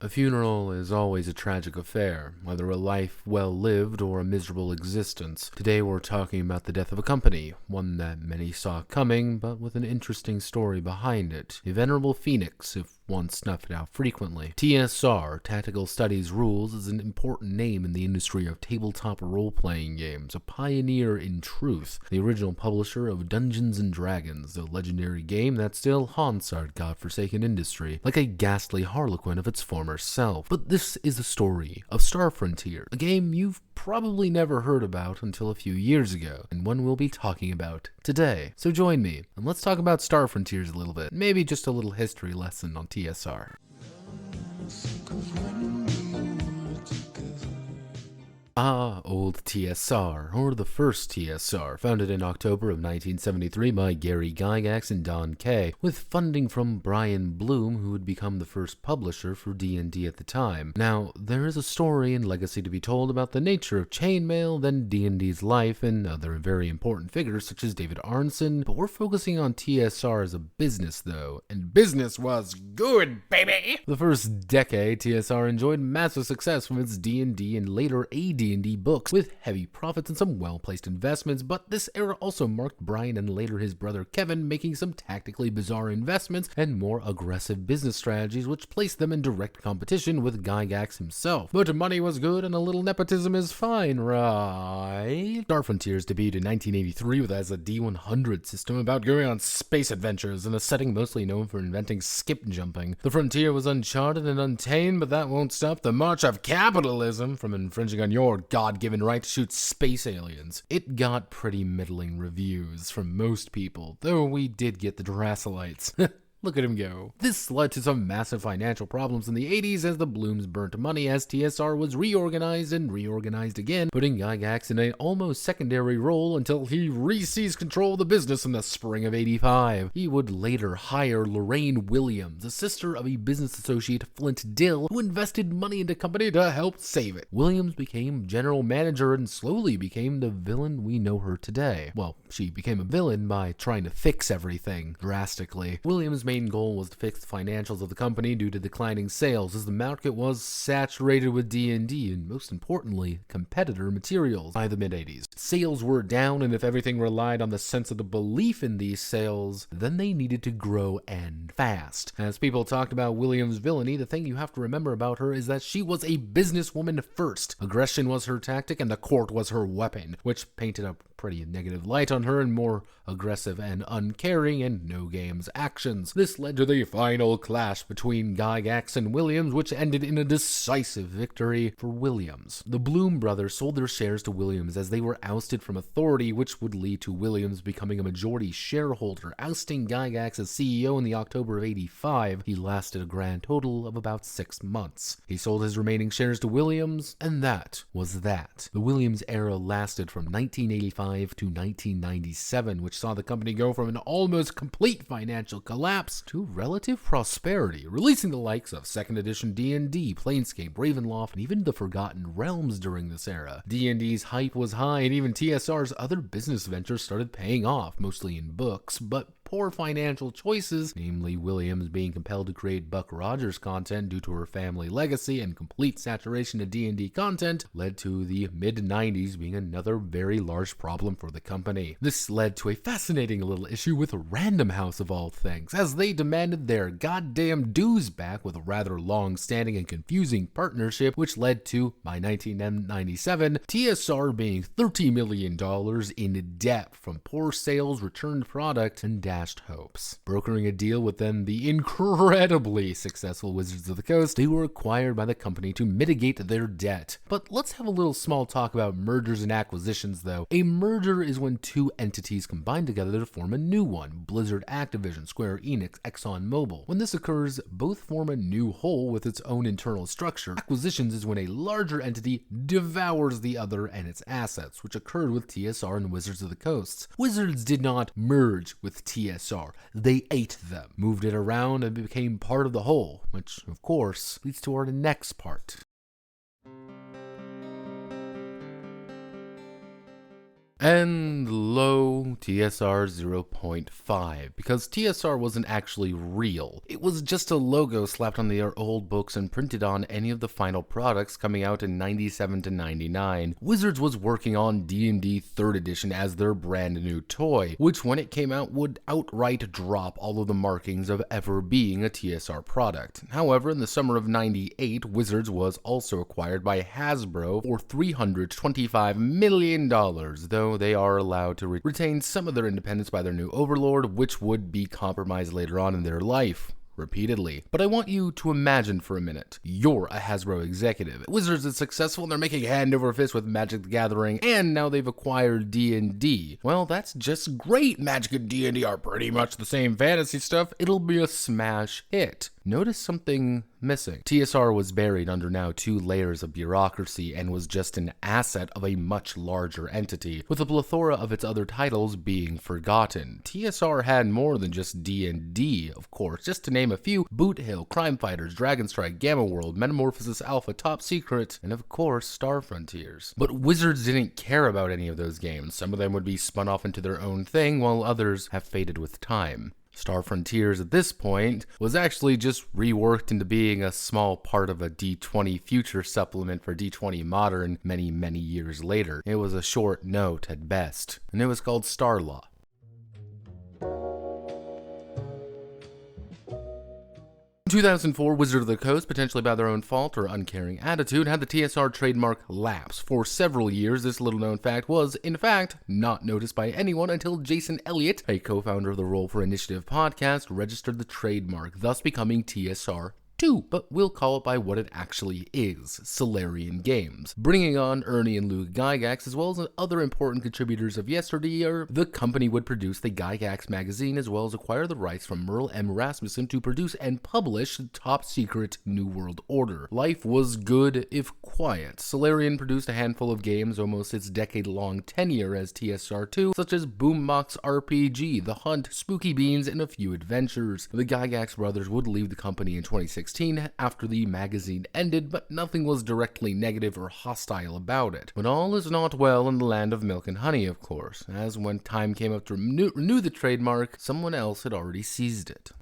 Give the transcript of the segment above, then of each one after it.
A funeral is always a tragic affair, whether a life well lived or a miserable existence. Today we're talking about the death of a company, one that many saw coming, but with an interesting story behind it. A venerable phoenix, if one snuffed out frequently. TSR, Tactical Studies Rules, is an important name in the industry of tabletop role-playing games, a pioneer in truth, the original publisher of Dungeons & Dragons, the legendary game that still haunts our godforsaken industry, like a ghastly harlequin of its former self. But this is the story of Star Frontier, a game you've probably never heard about until a few years ago, and one we'll be talking about today. So join me, and let's talk about Star Frontiers a little bit, maybe just a little history lesson on TSR. Old TSR, or the first TSR, founded in October of 1973 by Gary Gygax and Don Kay, with funding from Brian Bloom, who would become the first publisher for D&D at the time. Now, there is a story and legacy to be told about the nature of chainmail, then D&D's life, and other very important figures such as David Arneson, but we're focusing on TSR as a business, though, and business was good, baby! The first decade, TSR enjoyed massive success from its D&D and later AD&D books, with heavy profits and some well-placed investments, but this era also marked Brian and later his brother Kevin making some tactically bizarre investments and more aggressive business strategies which placed them in direct competition with Gygax himself. But money was good and a little nepotism is fine, right? Star Frontiers debuted in 1983 as a D100 system about going on space adventures in a setting mostly known for inventing skip jumping. The frontier was uncharted and untamed, but that won't stop the march of capitalism from infringing on your God-given right to shoot space aliens. It got pretty middling reviews from most people, though we did get the Drasselites. Look at him go. This led to some massive financial problems in the 80s as the Blooms burnt money as TSR was reorganized and reorganized again, putting Gygax in an almost secondary role until he re-seized control of the business in the spring of 85. He would later hire Lorraine Williams, a sister of a business associate Flint Dill, who invested money into the company to help save it. Williams became general manager and slowly became the villain we know her today. Well, she became a villain by trying to fix everything drastically. Williams' main goal was to fix the financials of the company due to declining sales, as the market was saturated with D&D and, most importantly, competitor materials by the mid-80s. Sales were down, and if everything relied on the sense of the belief in these sales, then they needed to grow and fast. As people talked about Williams' villainy, the thing you have to remember about her is that she was a businesswoman first. Aggression was her tactic and the court was her weapon, which painted a pretty negative light on her and more aggressive and uncaring and no-games actions. This led to the final clash between Gygax and Williams, which ended in a decisive victory for Williams. The Bloom brothers sold their shares to Williams as they were ousted from authority, which would lead to Williams becoming a majority shareholder, ousting Gygax as CEO in the October of 85. He lasted a grand total of about 6 months. He sold his remaining shares to Williams, and that was that. The Williams era lasted from 1985 to 1997, which saw the company go from an almost complete financial collapse to relative prosperity, releasing the likes of 2nd edition D&D, Planescape, Ravenloft, and even the Forgotten Realms during this era. D&D's hype was high, and even TSR's other business ventures started paying off, mostly in books, but poor financial choices, namely Williams being compelled to create Buck Rogers content due to her family legacy and complete saturation of D&D content, led to the mid-90s being another very large problem for the company. This led to a fascinating little issue with Random House of all things, as they demanded their goddamn dues back with a rather long-standing and confusing partnership, which led to, by 1997, TSR being $30 million in debt from poor sales, returned product, and dashed hopes. Brokering a deal with then the incredibly successful Wizards of the Coast, they were acquired by the company to mitigate their debt. But let's have a little small talk about mergers and acquisitions, though. A merger is when two entities combine together to form a new one. Blizzard, Activision, Square Enix, ExxonMobil. When this occurs, both form a new whole with its own internal structure. Acquisitions is when a larger entity devours the other and its assets, which occurred with TSR and Wizards of the Coast. Wizards did not merge with TSR. They ate them, moved it around, and became part of the whole, which, of course, leads to our next part. And low TSR 0.5, because TSR wasn't actually real. It was just a logo slapped on their old books and printed on any of the final products coming out in 97 to 99. Wizards was working on D&D 3rd edition as their brand new toy, which when it came out would outright drop all of the markings of ever being a TSR product. However, in the summer of 98, Wizards was also acquired by Hasbro for $325 million, though they are allowed to retain some of their independence by their new overlord, which would be compromised later on in their life. Repeatedly. But I want you to imagine for a minute, you're a Hasbro executive. Wizards is successful and they're making hand over fist with Magic the Gathering, and now they've acquired D&D. Well, that's just great. Magic and D&D are pretty much the same fantasy stuff. It'll be a smash hit. Notice something missing. TSR was buried under now 2 layers of bureaucracy and was just an asset of a much larger entity, with a plethora of its other titles being forgotten. TSR had more than just D&D, of course, just to name a few: Boot Hill, Crime Fighters, Dragon Strike, Gamma World, Metamorphosis Alpha, Top Secret, and of course Star Frontiers. But Wizards didn't care about any of those games. Some of them would be spun off into their own thing, while others have faded with time. Star Frontiers at this point was actually just reworked into being a small part of a D20 Future supplement for D20 Modern many years later. It was a short note at best, and it was called Starlaw. In 2004, Wizard of the Coast, potentially by their own fault or uncaring attitude, had the TSR trademark lapse. For several years, this little-known fact was, in fact, not noticed by anyone until Jason Elliott, a co-founder of the Roll for Initiative podcast, registered the trademark, thus becoming TSR 2, but we'll call it by what it actually is: Solarian Games. Bringing on Ernie and Lou Gygax, as well as other important contributors of yesteryear, the company would produce the Gygax magazine, as well as acquire the rights from Merle M. Rasmussen to produce and publish the top secret New World Order. Life was good, if quiet. Solarian produced a handful of games, almost its decade-long tenure as TSR2, such as Boombox RPG, The Hunt, Spooky Beans, and a few adventures. The Gygax brothers would leave the company in 2016 after the magazine ended, but nothing was directly negative or hostile about it. But all is not well in the land of milk and honey, of course, as when time came up to renew the trademark, someone else had already seized it.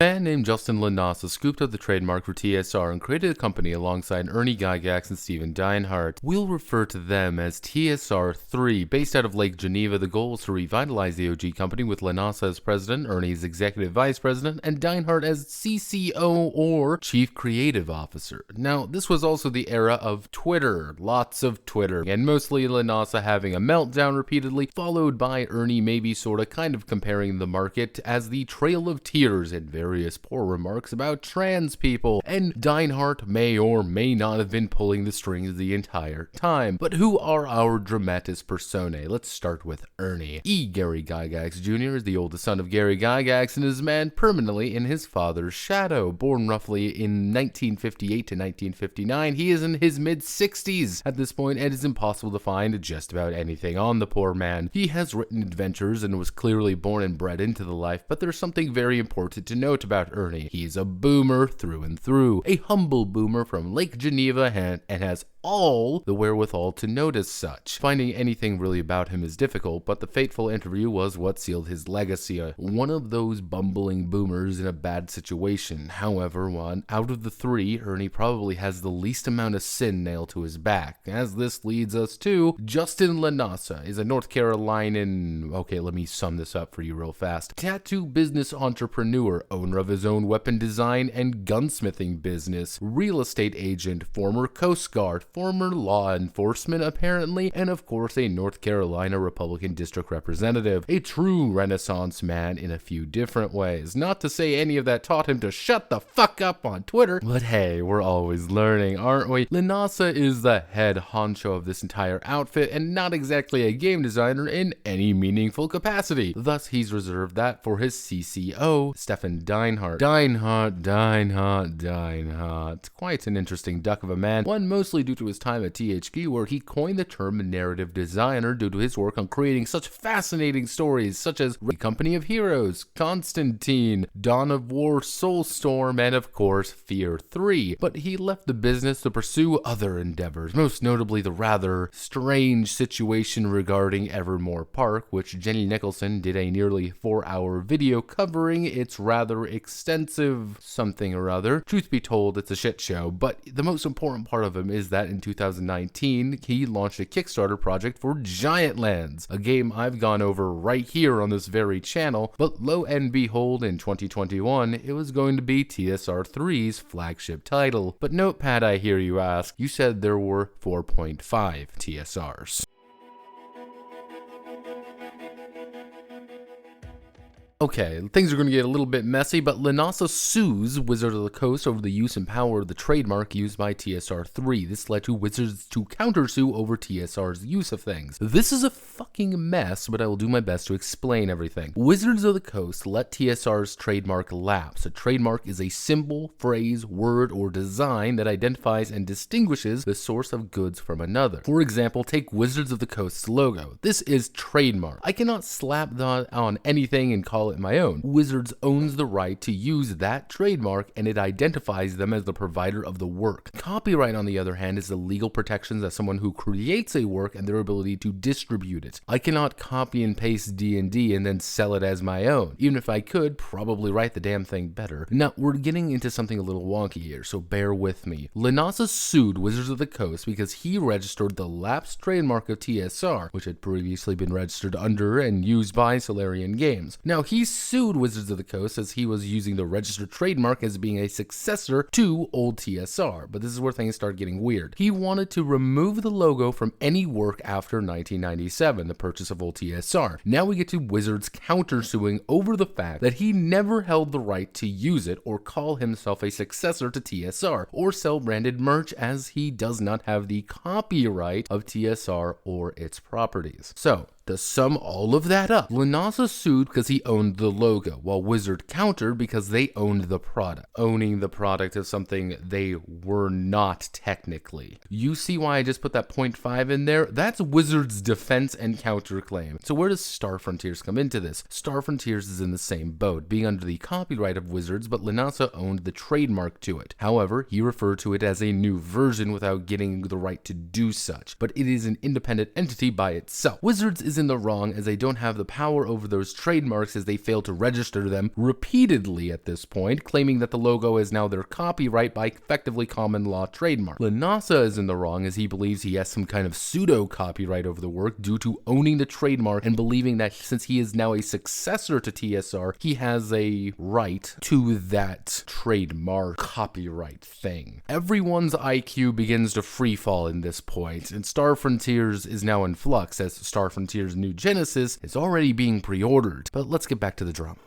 A man named Justin Lanasa scooped up the trademark for TSR and created a company alongside Ernie Gygax and Steven Deinhardt. We'll refer to them as TSR3. Based out of Lake Geneva, the goal was to revitalize the OG company with Lanasa as president, Ernie as executive vice president, and Deinhardt as CCO or chief creative officer. Now, this was also the era of Twitter, lots of Twitter, and mostly Lanasa having a meltdown repeatedly, followed by Ernie maybe sorta kind of comparing the market as the Trail of Tears and various poor remarks about trans people, and Deinhardt may or may not have been pulling the strings the entire time. But who are our dramatis personae? Let's start with Ernie. Gary Gygax Jr. is the oldest son of Gary Gygax and is a man permanently in his father's shadow. Born roughly in 1958 to 1959, he is in his mid-60s at this point, and it is impossible to find just about anything on the poor man. He has written adventures and was clearly born and bred into the life, but there's something very important to note about Ernie. He's a boomer through and through, a humble boomer from Lake Geneva, and has all the wherewithal to notice such. Finding anything really about him is difficult, but the fateful interview was what sealed his legacy. One of those bumbling boomers in a bad situation. However, one out of the 3, Ernie probably has the least amount of sin nailed to his back, as this leads us to Justin Lanasa is a North Carolinian, okay, let me sum this up for you real fast, tattoo business entrepreneur, owner of his own weapon design and gunsmithing business, real estate agent, former Coast Guard, former law enforcement apparently, and of course a North Carolina Republican district representative. A true Renaissance man in a few different ways. Not to say any of that taught him to shut the fuck up on Twitter, but hey, we're always learning, aren't we? Lanasa is the head honcho of this entire outfit and not exactly a game designer in any meaningful capacity. Thus, he's reserved that for his CCO, Stefan Deinhardt. Deinhardt. Quite an interesting duck of a man, one mostly due to his time at THQ, where he coined the term narrative designer due to his work on creating such fascinating stories such as The Company of Heroes, Constantine, Dawn of War, Soulstorm, and of course Fear 3. But he left the business to pursue other endeavors, most notably the rather strange situation regarding Evermore Park, which Jenny Nicholson did a nearly 4-hour video covering its rather extensive something or other. Truth be told, it's a shit show, but the most important part of him is that in 2019, he launched a Kickstarter project for Giant Lands, a game I've gone over right here on this very channel, but lo and behold, in 2021, it was going to be TSR 3's flagship title. But Notepad, I hear you ask, you said there were 4.5 TSRs. Okay, things are going to get a little bit messy, but Linasa sues Wizards of the Coast over the use and power of the trademark used by TSR3. This led to Wizards to countersue over TSR's use of things. This is a fucking mess, but I will do my best to explain everything. Wizards of the Coast let TSR's trademark lapse. A trademark is a symbol, phrase, word, or design that identifies and distinguishes the source of goods from another. For example, take Wizards of the Coast's logo. This is trademark. I cannot slap that on anything and call it my own. Wizards owns the right to use that trademark, and it identifies them as the provider of the work. Copyright, on the other hand, is the legal protections as someone who creates a work and their ability to distribute it. I cannot copy and paste D&D and then sell it as my own. Even if I could, probably write the damn thing better. Now, we're getting into something a little wonky here, so bear with me. Linasa sued Wizards of the Coast because he registered the lapsed trademark of TSR, which had previously been registered under and used by Solarian Games. Now, he sued Wizards of the Coast as he was using the registered trademark as being a successor to old TSR, but this is where things start getting weird. He wanted to remove the logo from any work after 1997, the purchase of old TSR. Now we get to Wizards countersuing over the fact that he never held the right to use it or call himself a successor to TSR or sell branded merch, as he does not have the copyright of TSR or its properties. So, to sum all of that up, Linasa sued because he owned the logo, while Wizard countered because they owned the product. Owning the product is something they were not technically. You see why I just put that 0.5 in there? That's Wizard's defense and counterclaim. So where does Star Frontiers come into this? Star Frontiers is in the same boat, being under the copyright of Wizards, but Linasa owned the trademark to it. However, he referred to it as a new version without getting the right to do such, but it is an independent entity by itself. Wizards is in the wrong as they don't have the power over those trademarks, as they fail to register them repeatedly at this point, claiming that the logo is now their copyright by effectively common law trademark. Linasa is in the wrong as he believes he has some kind of pseudo copyright over the work due to owning the trademark and believing that since he is now a successor to TSR, he has a right to that trademark copyright thing. Everyone's IQ begins to freefall in this point, and Star Frontiers is now in flux as Star Frontiers New Genesis is already being pre-ordered. But let's get back to the drama.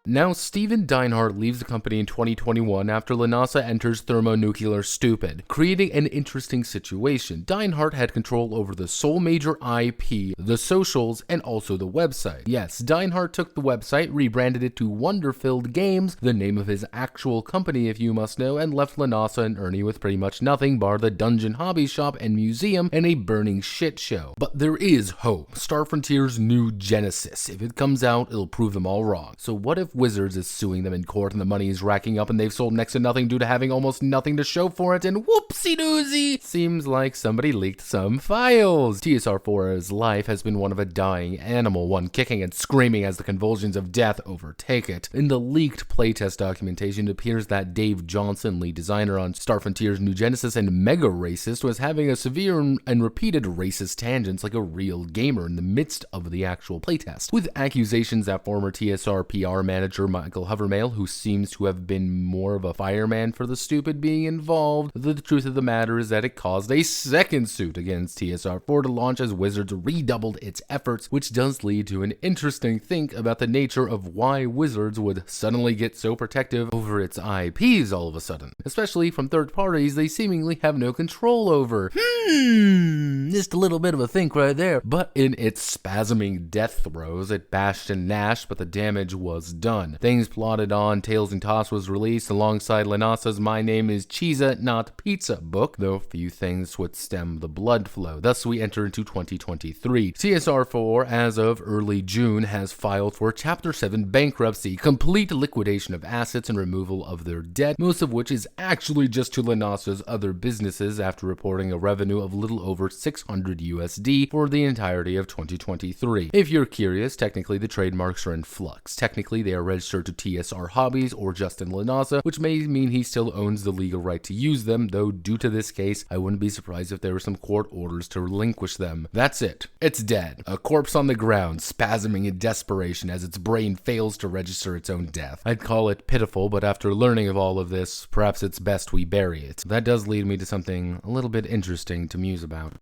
Now, Steven Deinhardt leaves the company in 2021 after Linasa enters Thermonuclear Stupid, creating an interesting situation. Deinhardt had control over the sole major IP, the socials, and also the website. Yes, Deinhardt took the website, rebranded it to Wonderfilled Games, the name of his actual company if you must know, and left Linasa and Ernie with pretty much nothing bar the dungeon hobby shop and museum and a burning shit show. But there is hope. Star Frontiers New Genesis. If it comes out, it'll prove them all wrong. So what if Wizards is suing them in court and the money is racking up and they've sold next to nothing due to having almost nothing to show for it, and whoopsie doozy, seems like somebody leaked some files. TSR4's life has been one of a dying animal, one kicking and screaming as the convulsions of death overtake it. In the leaked playtest documentation, it appears that Dave Johnson, lead designer on Star Frontiers New Genesis and Mega Racist, was having a severe and repeated racist tangents like a real gamer in the midst of the actual playtest, with accusations that former TSR PR manager Michael Hovermail, who seems to have been more of a fireman for the stupid, being involved. The truth of the matter is that it caused a second suit against TSR4 to launch as Wizards redoubled its efforts, which does lead to an interesting think about the nature of why Wizards would suddenly get so protective over its IPs all of a sudden, especially from third parties they seemingly have no control over. Just a little bit of a think right there. But in its spasming death throes, it bashed and gnashed, but the damage was done. done. Things plodded on. Tails and Toss was released alongside Lanasa's My Name is Cheesa Not Pizza book, though few things would stem the blood flow. Thus, we enter into 2023. TSR4, as of early June, has filed for Chapter 7 bankruptcy, complete liquidation of assets and removal of their debt, most of which is actually just to Lanasa's other businesses after reporting a revenue of little over 600 USD for the entirety of 2023. If you're curious, technically the trademarks are in flux. Technically, they are registered to TSR Hobbies or Justin Lanasa, which may mean he still owns the legal right to use them, though due to this case, I wouldn't be surprised if there were some court orders to relinquish them. That's it. It's dead. A corpse on the ground, spasming in desperation as its brain fails to register its own death. I'd call it pitiful, but after learning of all of this, perhaps it's best we bury it. That does lead me to something a little bit interesting to muse about.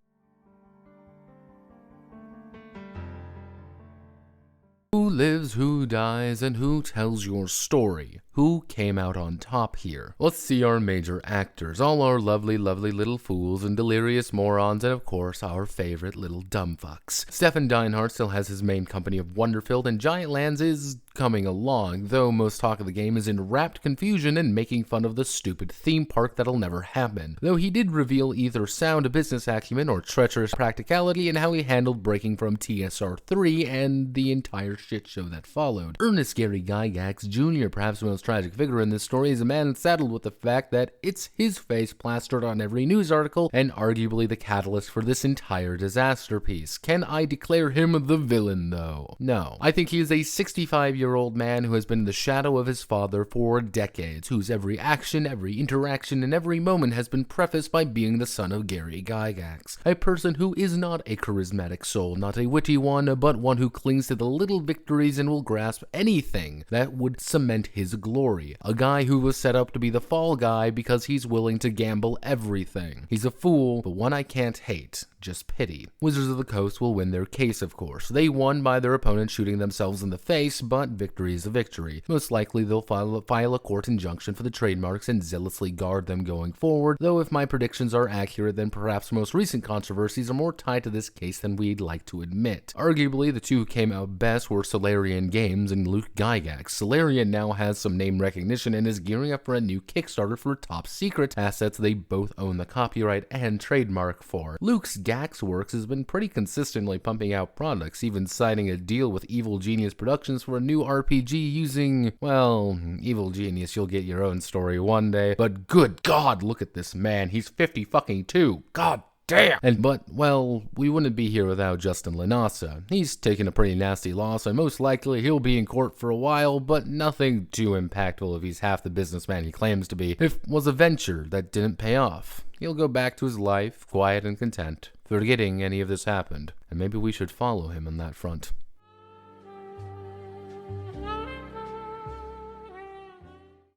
Who lives, who dies, and who tells your story? Who came out on top here? Let's see our major actors, all our lovely, lovely little fools and delirious morons, and of course, our favorite little dumb fucks. Stefan Deinhardt still has his main company of Wonderfield, and Giant Lands is coming along, though most talk of the game is in rapt confusion and making fun of the stupid theme park that'll never happen. Though he did reveal either sound business acumen or treacherous practicality in how he handled breaking from TSR 3 and the entire shit show that followed. Ernest Gary Gygax Jr., perhaps the most tragic figure in this story, is a man saddled with the fact that it's his face plastered on every news article and arguably the catalyst for this entire disaster piece. Can I declare him the villain, though? No. I think he is a 65-year-old man who has been in the shadow of his father for decades, whose every action, every interaction, and every moment has been prefaced by being the son of Gary Gygax. A person who is not a charismatic soul, not a witty one, but one who clings to the little victories and will grasp anything that would cement his glory. A guy who was set up to be the fall guy because he's willing to gamble everything. He's a fool, but one I can't hate. Just pity. Wizards of the Coast will win their case, of course. They won by their opponent shooting themselves in the face, but victory is a victory. Most likely they'll file a court injunction for the trademarks and zealously guard them going forward, though if my predictions are accurate, then perhaps most recent controversies are more tied to this case than we'd like to admit. Arguably, the two who came out best were Solarian Games and Luke Gygax. Solarian now has some name recognition and is gearing up for a new Kickstarter for top secret assets they both own the copyright and trademark for. Luke's Gaxworks has been pretty consistently pumping out products, even signing a deal with Evil Genius Productions for a new RPG using, well, Evil Genius, you'll get your own story one day, but good God, look at this man, he's 50-fucking-2, God damn! Well, we wouldn't be here without Justin Lanasa. He's taken a pretty nasty loss, and most likely he'll be in court for a while, but nothing too impactful if he's half the businessman he claims to be. It was a venture that didn't pay off. He'll go back to his life, quiet and content, forgetting any of this happened, and maybe we should follow him on that front.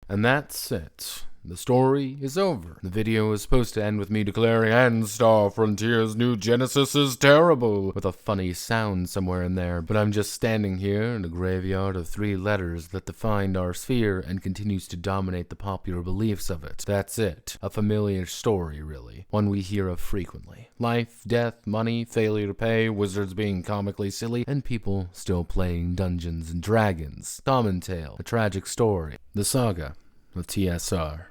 And that's it. The story is over. The video is supposed to end with me declaring, "And Star Frontier's new Genesis is terrible," with a funny sound somewhere in there, but I'm just standing here in a graveyard of 3 letters that defined our sphere and continues to dominate the popular beliefs of it. That's it. A familiar story, really. One we hear of frequently. Life, death, money, failure to pay, wizards being comically silly, and people still playing Dungeons and Dragons. Common tale. A tragic story. The Saga of TSR.